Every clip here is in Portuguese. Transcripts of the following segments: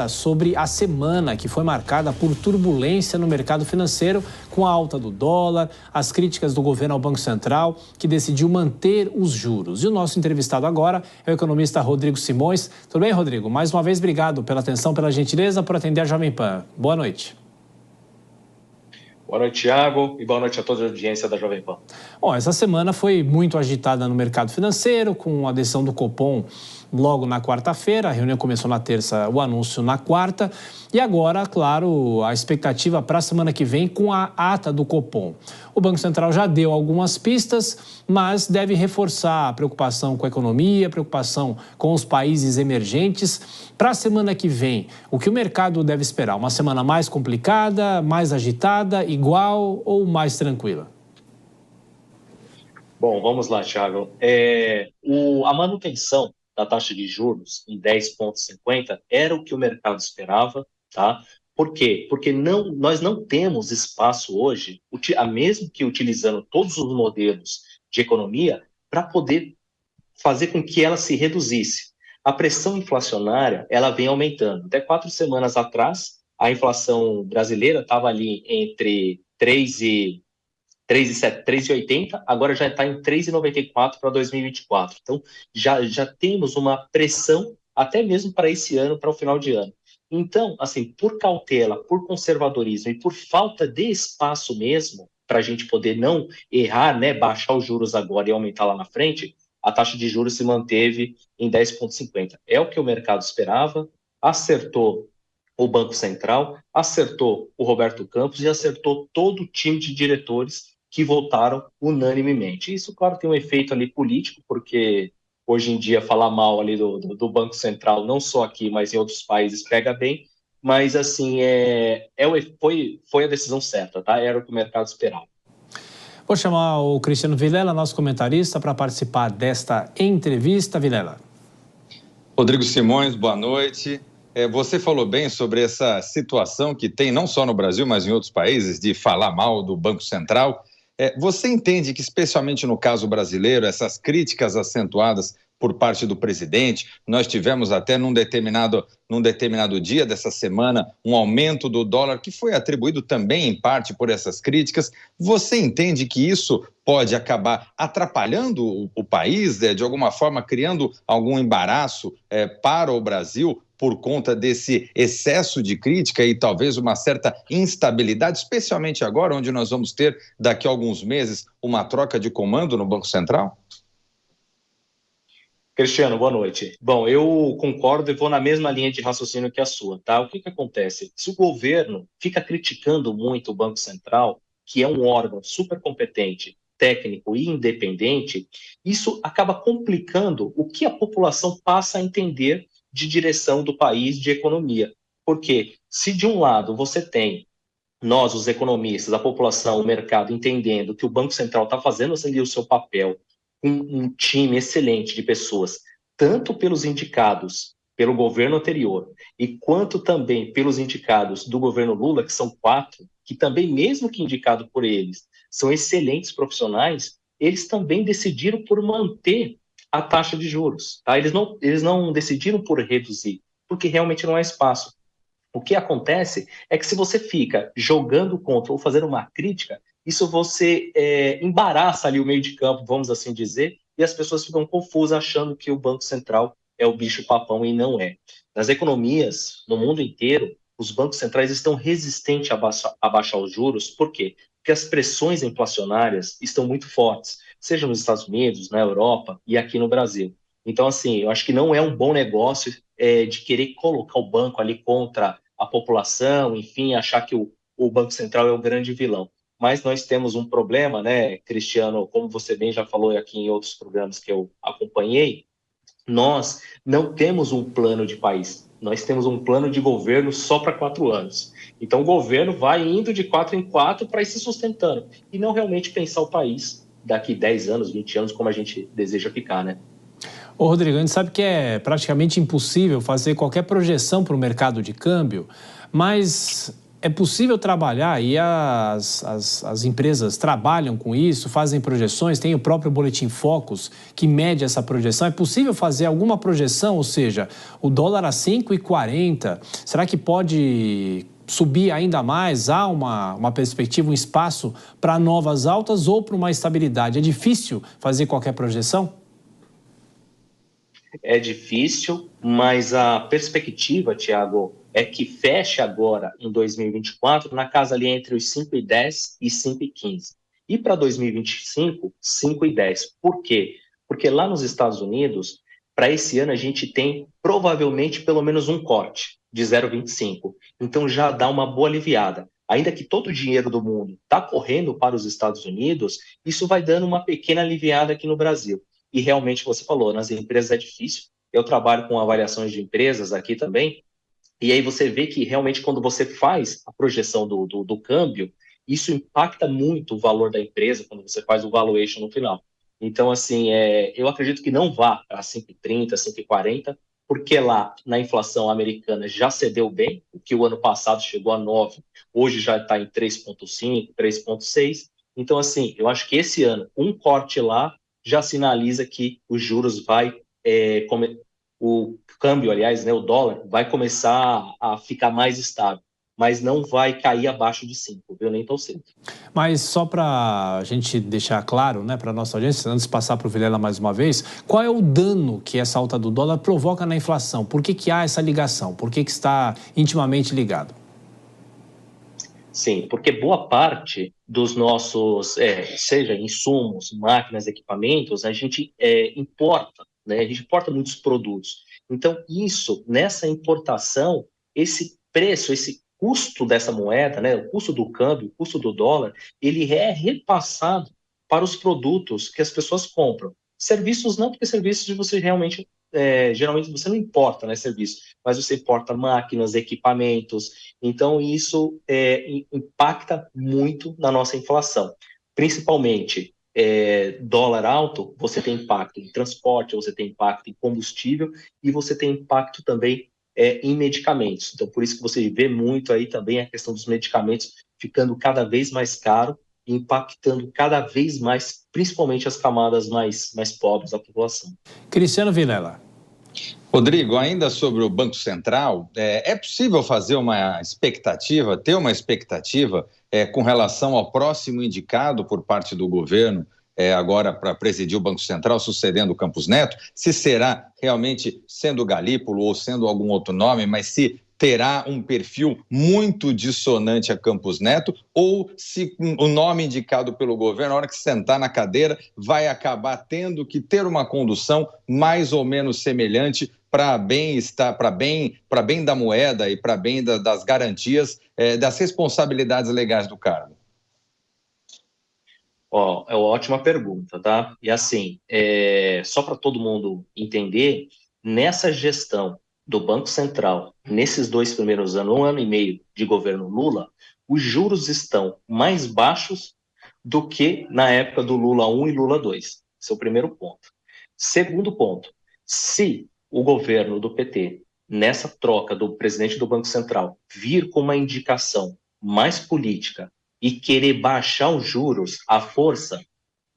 Sobre a semana que foi marcada por turbulência no mercado financeiro, com a alta do dólar, as críticas do governo ao Banco Central, que decidiu manter os juros. E o nosso entrevistado agora é o economista Rodrigo Simões. Tudo bem, Rodrigo? Mais uma vez, obrigado pela atenção, pela gentileza, por atender a Jovem Pan. Boa noite. Boa noite, Thiago, e boa noite a toda a audiência da Jovem Pan. Bom, essa semana foi muito agitada no mercado financeiro, com a decisão do Copom logo na quarta-feira. A reunião começou na terça, o anúncio na quarta. E agora, claro, a expectativa para a semana que vem com a ata do Copom. O Banco Central já deu algumas pistas, mas deve reforçar a preocupação com a economia, preocupação com os países emergentes. Para a semana que vem, o que o mercado deve esperar? Uma semana mais complicada, mais agitada, igual ou mais tranquila? Bom, vamos lá, Thiago. A manutenção da taxa de juros em 10,50 era o que o mercado esperava, tá? Por quê? Porque nós não temos espaço hoje, mesmo que utilizando todos os modelos de economia, para poder fazer com que ela se reduzisse. A pressão inflacionária, ela vem aumentando. Até 4 semanas atrás, a inflação brasileira estava ali entre 3,80, agora já está em 3,94 para 2024. Então, já temos uma pressão até mesmo para esse ano, para o final de ano. Então, assim, por cautela, por conservadorismo e por falta de espaço mesmo, para a gente poder não errar, né, baixar os juros agora e aumentar lá na frente, a taxa de juros se manteve em 10,50. É o que o mercado esperava, acertou o Banco Central, acertou o Roberto Campos e acertou todo o time de diretores que votaram unanimemente. Isso, claro, tem um efeito ali político, porque hoje em dia falar mal ali do Banco Central, não só aqui, mas em outros países, pega bem, mas assim, foi a decisão certa, tá? Era o que o mercado esperava. Vou chamar o Cristiano Vilela, nosso comentarista, para participar desta entrevista. Vilela. Rodrigo Simões, boa noite. Você falou bem sobre essa situação que tem não só no Brasil, mas em outros países, de falar mal do Banco Central. Você entende que, especialmente no caso brasileiro, essas críticas acentuadas por parte do presidente, nós tivemos até num determinado dia dessa semana um aumento do dólar que foi atribuído também em parte por essas críticas. Você entende que isso pode acabar atrapalhando o país, de alguma forma criando algum embaraço para o Brasil por conta desse excesso de crítica e talvez uma certa instabilidade, especialmente agora, onde nós vamos ter, daqui a alguns meses, uma troca de comando no Banco Central? Cristiano, boa noite. Bom, eu concordo e vou na mesma linha de raciocínio que a sua, tá? O que acontece? Se o governo fica criticando muito o Banco Central, que é um órgão super competente, técnico e independente, isso acaba complicando o que a população passa a entender de direção do país, de economia. Porque se de um lado você tem nós, os economistas, a população, o mercado, entendendo que o Banco Central está fazendo ali o seu papel, um time excelente de pessoas, tanto pelos indicados pelo governo anterior e quanto também pelos indicados do governo Lula, que são 4, que também, mesmo que indicado por eles, são excelentes profissionais, eles também decidiram por manter a taxa de juros. Tá? Eles não decidiram por reduzir, porque realmente não há espaço. O que acontece é que se você fica jogando contra ou fazendo uma crítica, isso você embaraça ali o meio de campo, vamos assim dizer, e as pessoas ficam confusas achando que o Banco Central é o bicho-papão e não é. Nas economias, no mundo inteiro, os bancos centrais estão resistentes a baixar os juros. Por quê? Porque as pressões inflacionárias estão muito fortes, seja nos Estados Unidos, na Europa e aqui no Brasil. Então, assim, eu acho que não é um bom negócio de querer colocar o banco ali contra a população, enfim, achar que o Banco Central é o grande vilão. Mas nós temos um problema, né, Cristiano, como você bem já falou aqui em outros programas que eu acompanhei, nós não temos um plano de país, nós temos um plano de governo só para 4 anos. Então o governo vai indo de 4 em 4 para ir se sustentando, e não realmente pensar o país daqui 10 anos, 20 anos, como a gente deseja ficar, né? Ô, Rodrigo, a gente sabe que é praticamente impossível fazer qualquer projeção para o mercado de câmbio, mas É possível trabalhar e as empresas trabalham com isso, fazem projeções, tem o próprio Boletim Focus que mede essa projeção. É possível fazer alguma projeção, ou seja, o dólar a 5,40, será que pode subir ainda mais? Há uma perspectiva, um espaço para novas altas ou para uma estabilidade? É difícil fazer qualquer projeção? É difícil, mas a perspectiva, Thiago, é que feche agora em 2024 na casa ali entre os 5,10 e 5,15. E para 2025, 5,10. Por quê? Porque lá nos Estados Unidos, para esse ano a gente tem provavelmente pelo menos um corte de 0,25. Então já dá uma boa aliviada. Ainda que todo o dinheiro do mundo está correndo para os Estados Unidos, isso vai dando uma pequena aliviada aqui no Brasil. E realmente você falou, nas empresas é difícil. Eu trabalho com avaliações de empresas aqui também, e aí você vê que realmente quando você faz a projeção do câmbio, isso impacta muito o valor da empresa quando você faz o valuation no final. Então, assim, eu acredito que não vá para 5,30, 5,40, porque lá na inflação americana já cedeu bem, o que o ano passado chegou a 9, hoje já está em 3,5, 3,6. Então, assim, eu acho que esse ano, um corte lá já sinaliza que os juros o câmbio, aliás, né, o dólar, vai começar a ficar mais estável, mas não vai cair abaixo de 5, viu? Nem tão cedo. Mas só para a gente deixar claro, né, para a nossa audiência, antes de passar para o Vilela mais uma vez, qual é o dano que essa alta do dólar provoca na inflação? Por que há essa ligação? Por que está intimamente ligado? Sim, porque boa parte dos nossos, seja insumos, máquinas, equipamentos, a gente importa, né? A gente importa muitos produtos. Então, nessa importação, esse preço, esse custo dessa moeda, né? O custo do câmbio, o custo do dólar, ele é repassado para os produtos que as pessoas compram. Serviços não, porque serviços você realmente geralmente você não importa, né, serviço, mas você importa máquinas, equipamentos, então isso impacta muito na nossa inflação. Principalmente dólar alto, você tem impacto em transporte, você tem impacto em combustível e você tem impacto também em medicamentos. Então, por isso que você vê muito aí também a questão dos medicamentos ficando cada vez mais caro, impactando cada vez mais, principalmente as camadas mais pobres da população. Cristiano Vilela. Rodrigo, ainda sobre o Banco Central, é possível fazer uma expectativa, ter uma expectativa com relação ao próximo indicado por parte do governo, agora para presidir o Banco Central, sucedendo o Campos Neto, se será realmente sendo Galípolo ou sendo algum outro nome, mas se terá um perfil muito dissonante a Campos Neto, ou se o nome indicado pelo governo, na hora que sentar na cadeira, vai acabar tendo que ter uma condução mais ou menos semelhante para bem da moeda e para bem das garantias, das responsabilidades legais do cargo? É uma ótima pergunta, tá? E assim, só para todo mundo entender, nessa gestão do Banco Central, nesses 2 primeiros anos, 1 ano e meio de governo Lula, os juros estão mais baixos do que na época do Lula 1 e Lula 2. Esse é o primeiro ponto. Segundo ponto, se o governo do PT, nessa troca do presidente do Banco Central, vir com uma indicação mais política e querer baixar os juros à força,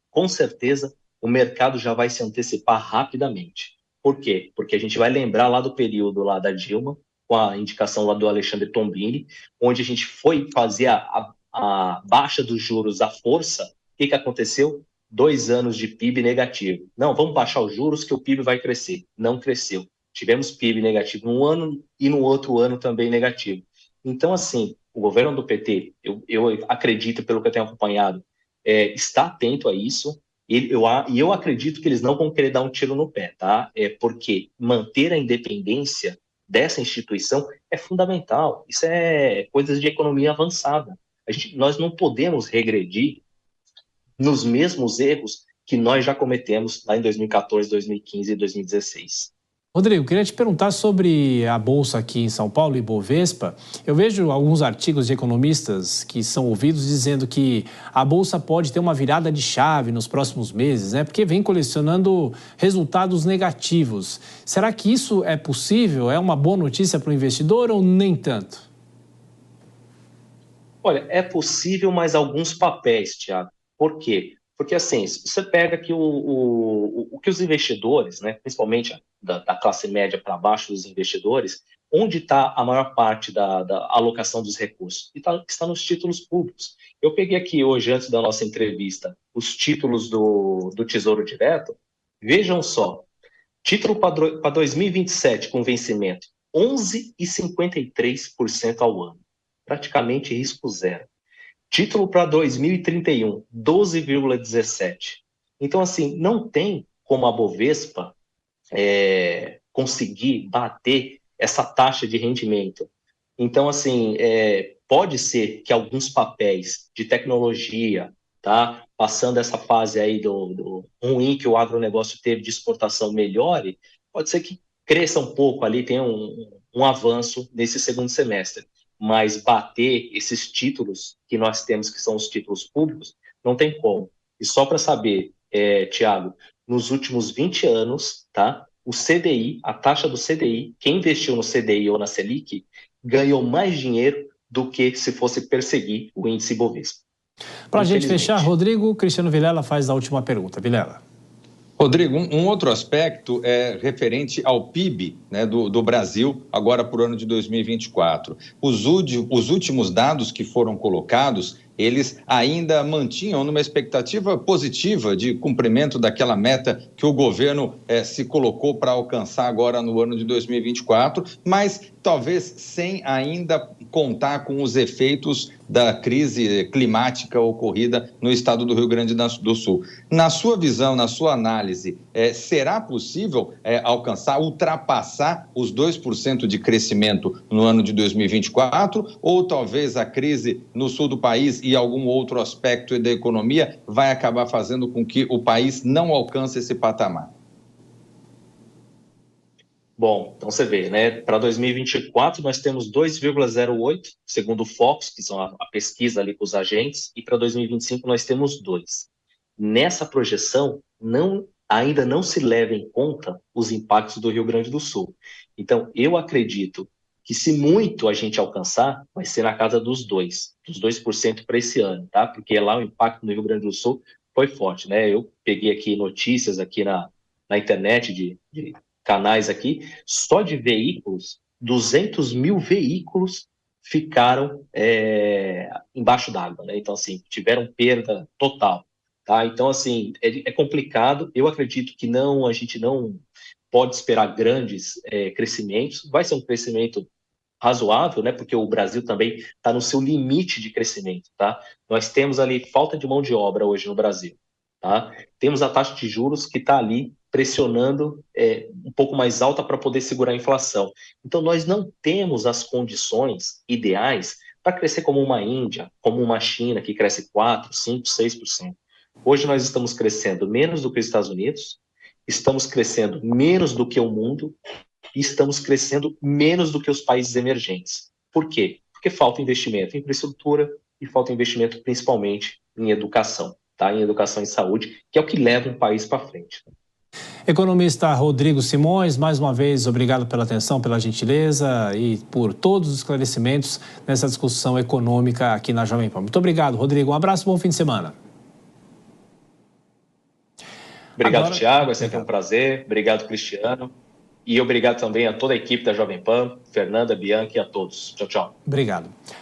com certeza o mercado já vai se antecipar rapidamente. Por quê? Porque a gente vai lembrar lá do período lá da Dilma, com a indicação lá do Alexandre Tombini, onde a gente foi fazer a baixa dos juros à força. O que aconteceu? 2 anos de PIB negativo. Não, vamos baixar os juros que o PIB vai crescer. Não cresceu. Tivemos PIB negativo num ano e no outro ano também negativo. Então, assim, o governo do PT, eu acredito, pelo que eu tenho acompanhado, está atento a isso. E eu acredito que eles não vão querer dar um tiro no pé, tá? Porque manter a independência dessa instituição é fundamental. Isso é coisas de economia avançada. Nós não podemos regredir nos mesmos erros que nós já cometemos lá em 2014, 2015 e 2016. Rodrigo, queria te perguntar sobre a Bolsa aqui em São Paulo, Ibovespa. Eu vejo alguns artigos de economistas que são ouvidos dizendo que a Bolsa pode ter uma virada de chave nos próximos meses, né? Porque vem colecionando resultados negativos. Será que isso é possível? É uma boa notícia para o investidor ou nem tanto? Olha, é possível, mas alguns papéis, Thiago. Por quê? Porque, assim, se você pega que o que os investidores, né, principalmente da classe média para baixo dos investidores, onde está a maior parte da alocação dos recursos? Está nos títulos públicos. Eu peguei aqui hoje, antes da nossa entrevista, os títulos do Tesouro Direto. Vejam só, título para 2027 com vencimento, 11,53% ao ano. Praticamente risco zero. Título para 2031, 12,17%. Então, assim, não tem como a Bovespa conseguir bater essa taxa de rendimento. Então, assim, pode ser que alguns papéis de tecnologia, tá, passando essa fase aí do ruim que o agronegócio teve de exportação melhore, pode ser que cresça um pouco ali, tenha um avanço nesse segundo semestre. Mas bater esses títulos que nós temos, que são os títulos públicos, não tem como. E só para saber, Tiago, nos últimos 20 anos, tá, o CDI, a taxa do CDI, quem investiu no CDI ou na Selic, ganhou mais dinheiro do que se fosse perseguir o índice Bovespa. Para a gente fechar, Rodrigo, Cristiano Vilela faz a última pergunta. Vilela. Rodrigo, um outro aspecto é referente ao PIB, né, do Brasil, agora para o ano de 2024. Os últimos dados que foram colocados, eles ainda mantinham numa expectativa positiva de cumprimento daquela meta que o governo se colocou para alcançar agora no ano de 2024, mas talvez sem ainda contar com os efeitos da crise climática ocorrida no estado do Rio Grande do Sul. Na sua visão, na sua análise, será possível ultrapassar os 2% de crescimento no ano de 2024? Ou talvez a crise no sul do país e algum outro aspecto da economia vai acabar fazendo com que o país não alcance esse patamar? Bom, então você vê, né? Para 2024 nós temos 2,08, segundo o Focus, que são a pesquisa ali com os agentes, e para 2025 nós temos 2. Nessa projeção, ainda não se leva em conta os impactos do Rio Grande do Sul. Então, eu acredito que se muito a gente alcançar, vai ser na casa dos 2% para esse ano, tá? Porque lá o impacto no Rio Grande do Sul foi forte, né? Eu peguei aqui notícias aqui na internet de canais aqui, só de veículos, 200 mil veículos ficaram embaixo d'água, né? Então, assim, tiveram perda total, tá? Então, assim, é complicado. Eu acredito que a gente não pode esperar grandes crescimentos. Vai ser um crescimento razoável, né? Porque o Brasil também está no seu limite de crescimento, tá? Nós temos ali falta de mão de obra hoje no Brasil, tá? Temos a taxa de juros que está ali pressionando um pouco mais alta para poder segurar a inflação. Então, nós não temos as condições ideais para crescer como uma Índia, como uma China, que cresce 4%, 5%, 6%. Hoje nós estamos crescendo menos do que os Estados Unidos, estamos crescendo menos do que o mundo e estamos crescendo menos do que os países emergentes. Por quê? Porque falta investimento em infraestrutura e falta investimento principalmente em educação, tá? Em educação e saúde, que é o que leva um país para frente. Economista Rodrigo Simões, mais uma vez, obrigado pela atenção, pela gentileza e por todos os esclarecimentos nessa discussão econômica aqui na Jovem Pan. Muito obrigado, Rodrigo. Um abraço, bom fim de semana. Obrigado, Thiago. É sempre um prazer. Obrigado, Cristiano. E obrigado também a toda a equipe da Jovem Pan, Fernanda, Bianchi e a todos. Tchau, tchau. Obrigado.